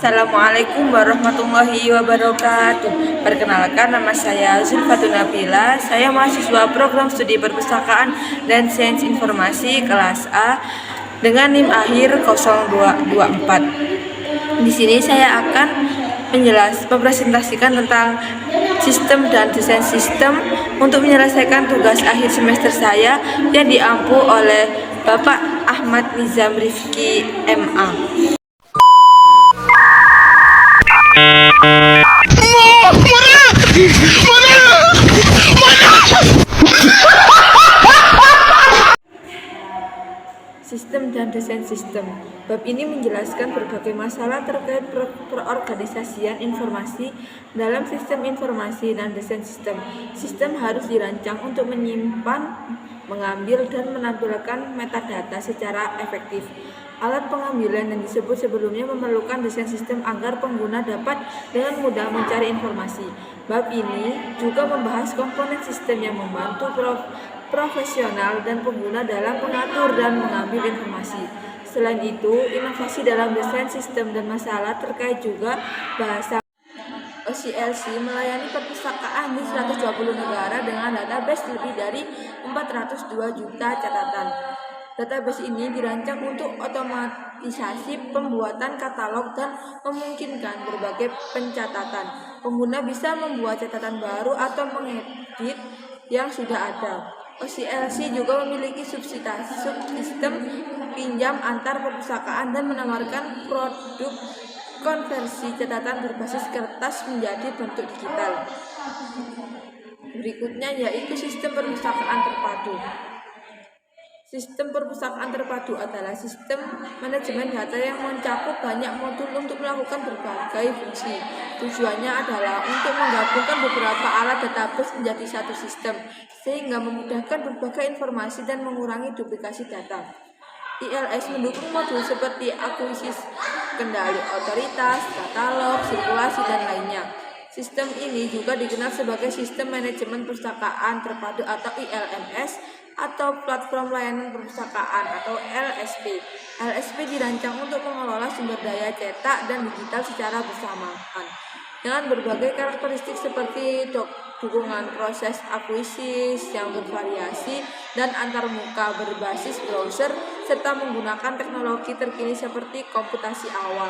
Assalamualaikum warahmatullahi wabarakatuh. Perkenalkan, nama saya Zulfatun Nabila. Saya mahasiswa program studi perpustakaan dan sains informasi kelas A dengan NIM akhir 0224. Di sini saya akan mempresentasikan tentang sistem dan desain sistem untuk menyelesaikan tugas akhir semester saya yang diampu oleh Bapak Ahmad Nizam Rifki MA. Sistem dan desain sistem. Bab ini menjelaskan berbagai masalah terkait perorganisasian informasi dalam sistem informasi dan desain sistem. Sistem harus dirancang untuk menyimpan, mengambil, dan menampilkan metadata secara efektif. Alat pengambilan yang disebut sebelumnya memerlukan desain sistem agar pengguna dapat dengan mudah mencari informasi. Bab ini juga membahas komponen sistem yang membantu profesional dan pengguna dalam mengatur dan mengambil informasi. Selain itu, inovasi dalam desain sistem dan masalah terkait juga bahasa OCLC melayani perpustakaan di 120 negara dengan database lebih dari 402 juta catatan. Database ini dirancang untuk otomatisasi pembuatan katalog dan memungkinkan berbagai pencatatan. Pengguna bisa membuat catatan baru atau mengedit yang sudah ada. OCLC juga memiliki subsistem pinjam antar perpustakaan dan menawarkan produk konversi catatan berbasis kertas menjadi bentuk digital. Berikutnya yaitu sistem perpustakaan terpadu. Sistem perpustakaan terpadu adalah sistem manajemen data yang mencakup banyak modul untuk melakukan berbagai fungsi. Tujuannya adalah untuk menggabungkan beberapa alat database menjadi satu sistem, sehingga memudahkan berbagai informasi dan mengurangi duplikasi data. ILS mendukung modul seperti akuisisi, kendali otoritas, katalog, sirkulasi, dan lainnya. Sistem ini juga dikenal sebagai Sistem Manajemen Perpustakaan Terpadu atau ILMS, atau Platform Layanan Perpustakaan atau LSP. LSP dirancang untuk mengelola sumber daya cetak dan digital secara bersamaan dengan berbagai karakteristik seperti dukungan proses akuisisi yang bervariasi dan antarmuka berbasis browser, serta menggunakan teknologi terkini seperti komputasi awan.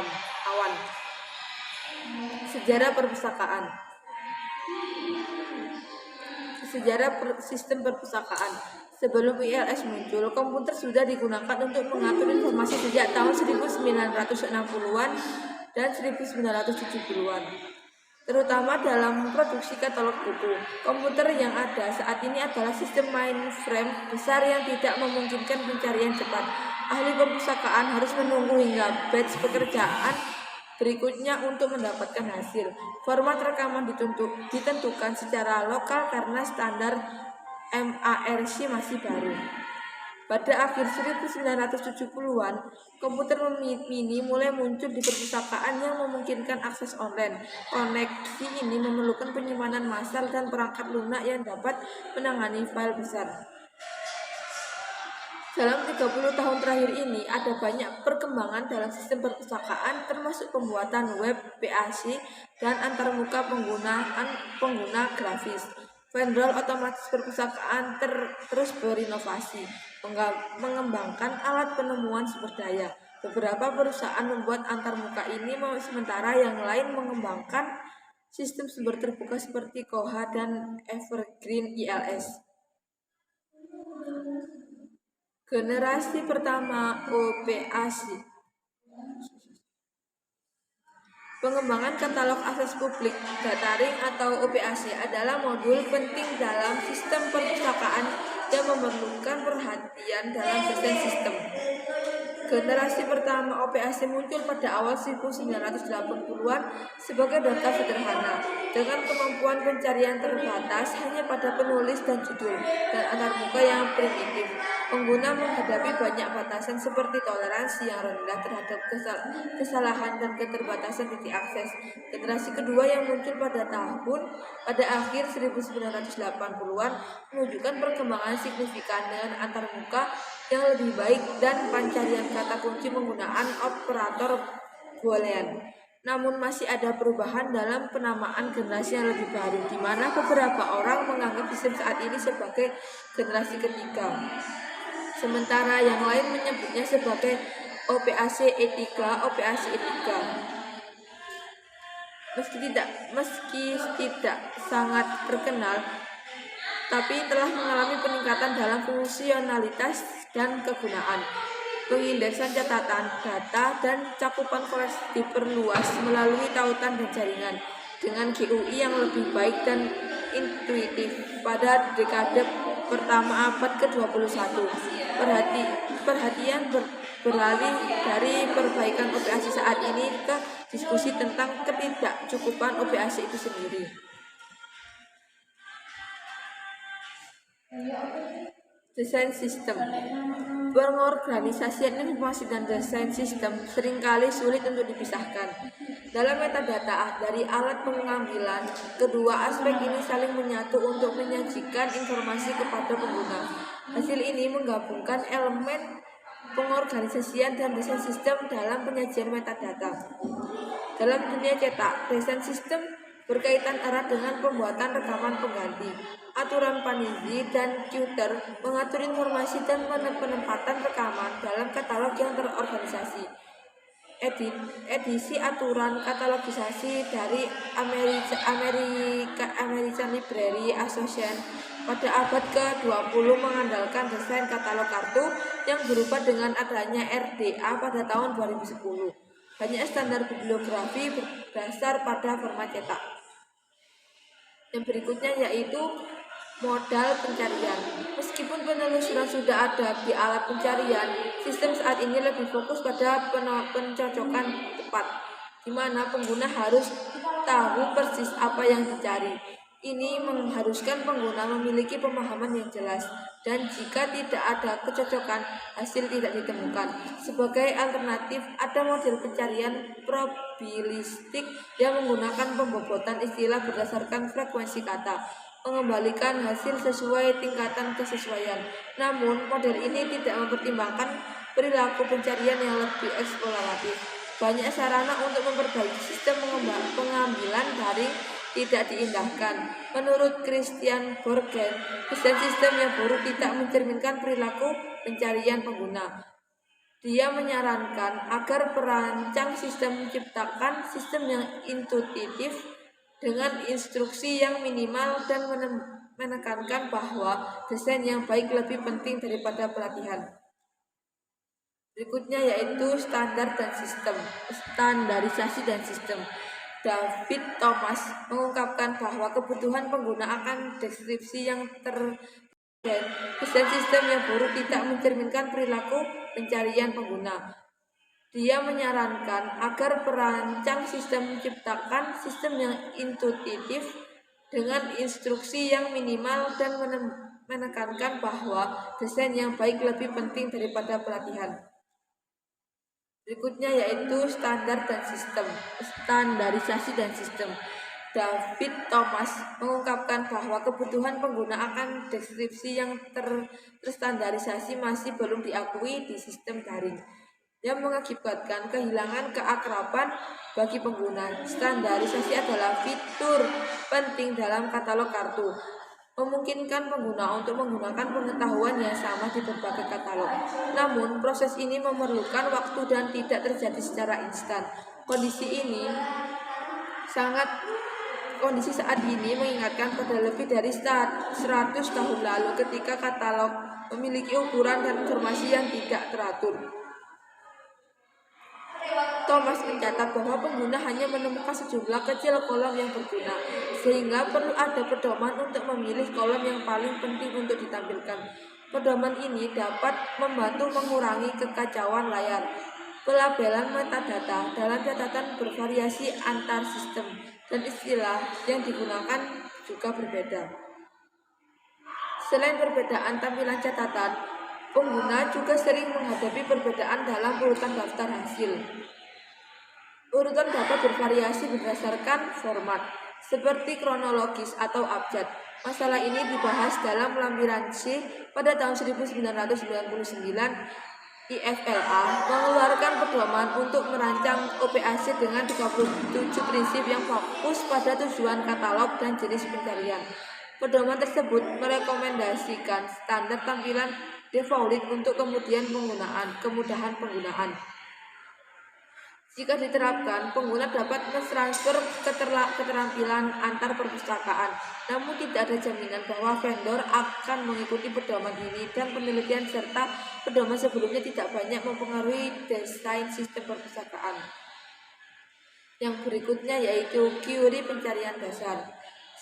Sejarah perpustakaan. Sistem perpustakaan. Sebelum ILS muncul, komputer sudah digunakan untuk mengatur informasi sejak tahun 1960-an dan 1970-an. Terutama dalam produksi katalog buku. Komputer yang ada saat ini adalah sistem mainframe besar yang tidak memungkinkan pencarian cepat. Ahli perpustakaan harus menunggu hingga batch pekerjaan berikutnya untuk mendapatkan hasil. Format rekaman ditentukan secara lokal karena standar MARC masih baru. Pada akhir 1970-an, komputer mini mulai muncul di perpustakaan yang memungkinkan akses online. Koneksi ini memerlukan penyimpanan massal dan perangkat lunak yang dapat menangani file besar. Dalam 30 tahun terakhir ini, ada banyak perkembangan dalam sistem perpustakaan, termasuk pembuatan web PAC dan antarmuka pengguna grafis. Vendor otomatis perpustakaan terus berinovasi, mengembangkan alat penemuan sumber daya. Beberapa perusahaan membuat antarmuka ini, sementara yang lain mengembangkan sistem sumber terbuka seperti Koha dan Evergreen ILS. Generasi pertama OPAC. Pengembangan katalog akses publik dataring atau OPAC adalah modul penting dalam sistem perpustakaan yang memerlukan perhatian dalam desain sistem. Generasi pertama OPAC muncul pada awal 1980-an sebagai data sederhana dengan kemampuan pencarian terbatas hanya pada penulis dan judul dan antarmuka yang primitif. Pengguna menghadapi banyak batasan seperti toleransi yang rendah terhadap kesalahan dan keterbatasan titik akses. Generasi kedua yang muncul pada akhir 1980-an menunjukkan perkembangan signifikan dengan antarmuka yang lebih baik dan pencarian kata kunci menggunakan operator Boolean. Namun masih ada perubahan dalam penamaan generasi yang lebih baru, di mana beberapa orang menganggap sistem saat ini sebagai generasi ketiga, sementara yang lain menyebutnya sebagai OPAC E3, OPAC E3. Meski tidak sangat terkenal, tapi telah mengalami peningkatan dalam fungsionalitas dan kegunaan. Pengindeksan catatan, data, dan cakupan koleksi diperluas melalui tautan dan jaringan dengan GUI yang lebih baik dan intuitif pada dekade pertama abad ke-21. Perhatian beralih dari perbaikan OPAC saat ini ke diskusi tentang ketidakcukupan OPAC itu sendiri. Desain sistem. Pengorganisasian informasi dan desain sistem seringkali sulit untuk dipisahkan. Dalam metadata dari alat pengambilan, kedua aspek ini saling menyatu untuk menyajikan informasi kepada pengguna. Hasil ini menggabungkan elemen pengorganisasian dan desain sistem dalam penyajian metadata. Dalam dunia cetak, desain sistem berkaitan erat dengan pembuatan rekaman pengganti. Aturan Panizzi dan Kutter mengatur informasi dan penempatan rekaman dalam katalog yang terorganisasi. Edisi aturan katalogisasi dari American Library Association pada abad ke-20 mengandalkan desain katalog kartu yang berubah dengan adanya RDA pada tahun 2010. Banyak standar bibliografi berdasar pada format cetak. Yang berikutnya yaitu modal pencarian. Meskipun penelusuran sudah ada di alat pencarian, sistem saat ini lebih fokus pada pencocokan tepat, di mana pengguna harus tahu persis apa yang dicari. Ini mengharuskan pengguna memiliki pemahaman yang jelas, dan jika tidak ada kecocokan, hasil tidak ditemukan. Sebagai alternatif, ada model pencarian probabilistik yang menggunakan pembobotan istilah berdasarkan frekuensi kata, mengembalikan hasil sesuai tingkatan kesesuaian. Namun, model ini tidak mempertimbangkan perilaku pencarian yang lebih eksploratif. Banyak sarana untuk memperbaiki sistem pengambilan daring tidak diindahkan. Menurut Christian Borgen, desain sistem yang buruk tidak mencerminkan perilaku pencarian pengguna. Dia menyarankan agar perancang sistem menciptakan sistem yang intuitif dengan instruksi yang minimal dan menekankan bahwa desain yang baik lebih penting daripada pelatihan. Berikutnya yaitu standar dan sistem, standarisasi dan sistem. David Thomas mengungkapkan bahwa kebutuhan pengguna akan deskripsi yang dan desain sistem yang buruk tidak mencerminkan perilaku pencarian pengguna. Dia menyarankan agar perancang sistem menciptakan sistem yang intuitif dengan instruksi yang minimal dan menekankan bahwa desain yang baik lebih penting daripada pelatihan. Berikutnya yaitu standar dan sistem, standarisasi dan sistem. David Thomas mengungkapkan bahwa kebutuhan pengguna akan deskripsi yang terstandarisasi masih belum diakui di sistem daring, yang mengakibatkan kehilangan keakraban bagi pengguna. Standarisasi adalah fitur penting dalam katalog kartu, memungkinkan pengguna untuk menggunakan pengetahuan yang sama di berbagai katalog. Namun, proses ini memerlukan waktu dan tidak terjadi secara instan. Kondisi saat ini mengingatkan pada lebih dari 100 tahun lalu ketika katalog memiliki ukuran dan informasi yang tidak teratur. Thomas mencatat bahwa pengguna hanya menemukan sejumlah kecil kolom yang berguna, sehingga perlu ada pedoman untuk memilih kolom yang paling penting untuk ditampilkan. Pedoman ini dapat membantu mengurangi kekacauan layar. Pelabelan metadata dalam catatan bervariasi antar sistem, dan istilah yang digunakan juga berbeda. Selain perbedaan tampilan catatan, pengguna juga sering menghadapi perbedaan dalam urutan daftar hasil. Urutan dapat bervariasi berdasarkan format, seperti kronologis atau abjad. Masalah ini dibahas dalam lampiran C pada tahun 1999 IFLA mengeluarkan pedoman untuk merancang OPAC dengan 37 prinsip yang fokus pada tujuan katalog dan jenis pencarian. Pedoman tersebut merekomendasikan standar tampilan default untuk kemudahan penggunaan. Jika diterapkan, pengguna dapat mentransfer keterampilan antar perpustakaan, namun tidak ada jaminan bahwa vendor akan mengikuti pedoman ini, dan penelitian serta pedoman sebelumnya tidak banyak mempengaruhi desain sistem perpustakaan. Yang berikutnya yaitu query pencarian dasar.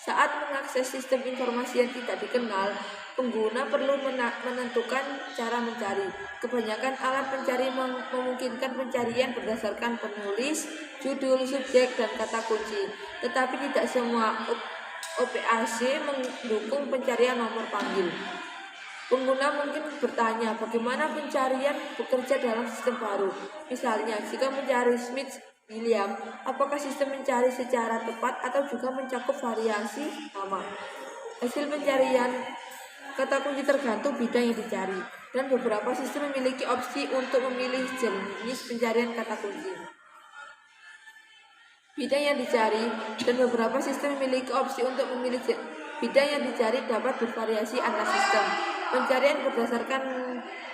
Saat mengakses sistem informasi yang tidak dikenal, pengguna perlu menentukan cara mencari. Kebanyakan alat pencari memungkinkan pencarian berdasarkan penulis, judul, subjek, dan kata kunci. Tetapi tidak semua OPAC mendukung pencarian nomor panggil. Pengguna mungkin bertanya bagaimana pencarian bekerja dalam sistem baru. Misalnya, jika mencari Smith William, apakah sistem mencari secara tepat atau juga mencakup variasi nama? Hasil pencarian kata kunci tergantung bidang yang dicari, dan beberapa sistem memiliki opsi untuk memilih jenis pencarian kata kunci. Bidang yang dicari dan beberapa sistem memiliki opsi untuk memilih bidang yang dicari dapat bervariasi antar sistem. Pencarian berdasarkan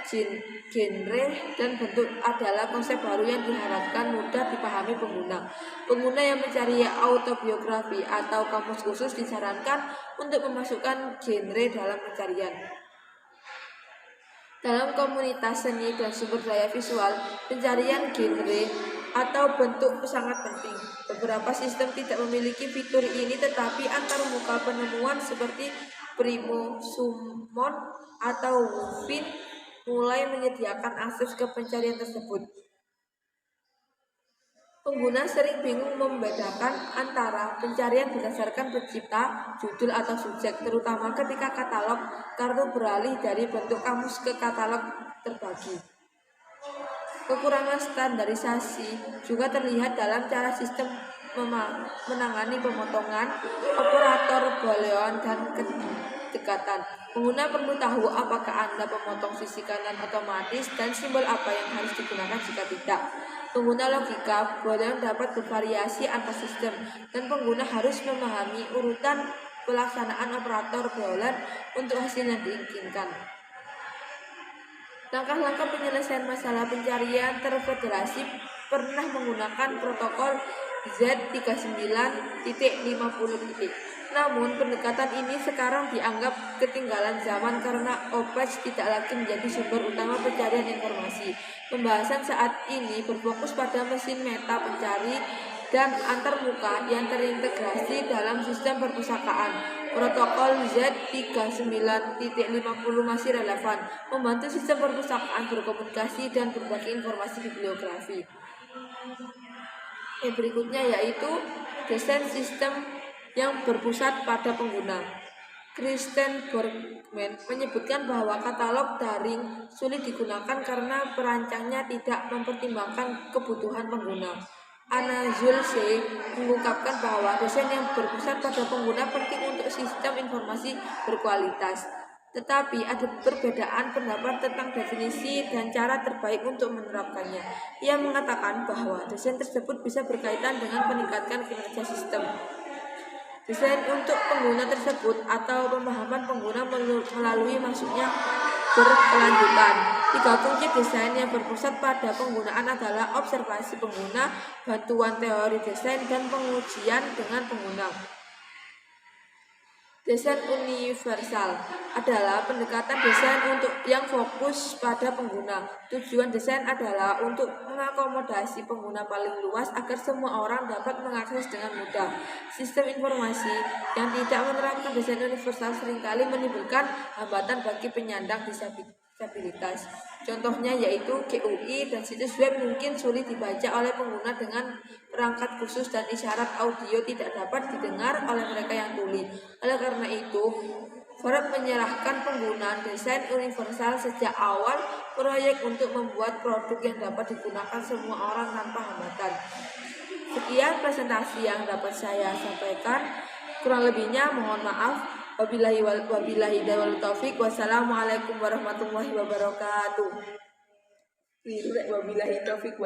genre dan bentuk adalah konsep baru yang diharapkan mudah dipahami pengguna. Pengguna yang mencari autobiografi atau kamus khusus disarankan untuk memasukkan genre dalam pencarian. Dalam komunitas seni dan sumber daya visual, pencarian genre atau bentuk sangat penting. Beberapa sistem tidak memiliki fitur ini, tetapi antar muka penemuan seperti Primo, Summon, atau Wufin mulai menyediakan akses ke pencarian tersebut. Pengguna sering bingung membedakan antara pencarian berdasarkan pencipta, judul, atau subjek, terutama ketika katalog kartu beralih dari bentuk kamus ke katalog terbagi. Kekurangan standarisasi juga terlihat dalam cara sistem menangani pemotongan, operator boolean, dan kedekatan. Pengguna perlu tahu apakah Anda pemotong sisi kanan otomatis dan simbol apa yang harus digunakan jika tidak. Pengguna logika boolean dapat bervariasi antar sistem, dan pengguna harus memahami urutan pelaksanaan operator boolean untuk hasil yang diinginkan. Langkah-langkah penyelesaian masalah pencarian terfederasi pernah menggunakan protokol Z39.50. Namun, pendekatan ini sekarang dianggap ketinggalan zaman karena OPAC tidak lagi menjadi sumber utama pencarian informasi. Pembahasan saat ini berfokus pada mesin meta pencari dan antarmuka yang terintegrasi dalam sistem perpustakaan. Protokol Z39.50 masih relevan, membantu sistem perpustakaan berkomunikasi dan berbagi informasi bibliografi. Yang berikutnya yaitu desain sistem yang berpusat pada pengguna. Kristen Borgman menyebutkan bahwa katalog daring sulit digunakan karena perancangnya tidak mempertimbangkan kebutuhan pengguna. Anna Zulce mengungkapkan bahwa desain yang berpusat pada pengguna penting untuk sistem informasi berkualitas. Tetapi ada perbedaan pendapat tentang definisi dan cara terbaik untuk menerapkannya. Ia mengatakan bahwa desain tersebut bisa berkaitan dengan meningkatkan kinerja sistem. Desain untuk pengguna tersebut atau pemahaman pengguna melalui masuknya berkelanjutan. 3 kunci desain yang berpusat pada penggunaan adalah observasi pengguna, bantuan teori desain, dan pengujian dengan pengguna. Desain universal adalah pendekatan desain untuk yang fokus pada pengguna. Tujuan desain adalah untuk mengakomodasi pengguna paling luas agar semua orang dapat mengakses dengan mudah. Sistem informasi yang tidak menerapkan desain universal seringkali menimbulkan hambatan bagi penyandang disabilitas. Contohnya yaitu GUI dan situs web mungkin sulit dibaca oleh pengguna dengan perangkat khusus dan isyarat audio tidak dapat didengar oleh mereka yang tuli. Oleh karena itu, Ford menyerahkan penggunaan desain universal sejak awal proyek untuk membuat produk yang dapat digunakan semua orang tanpa hambatan. Sekian presentasi yang dapat saya sampaikan. Kurang lebihnya mohon maaf. Wabillahi taufiq. Wassalamualaikum warahmatullahi wabarakatuh. Wabillahi taufik.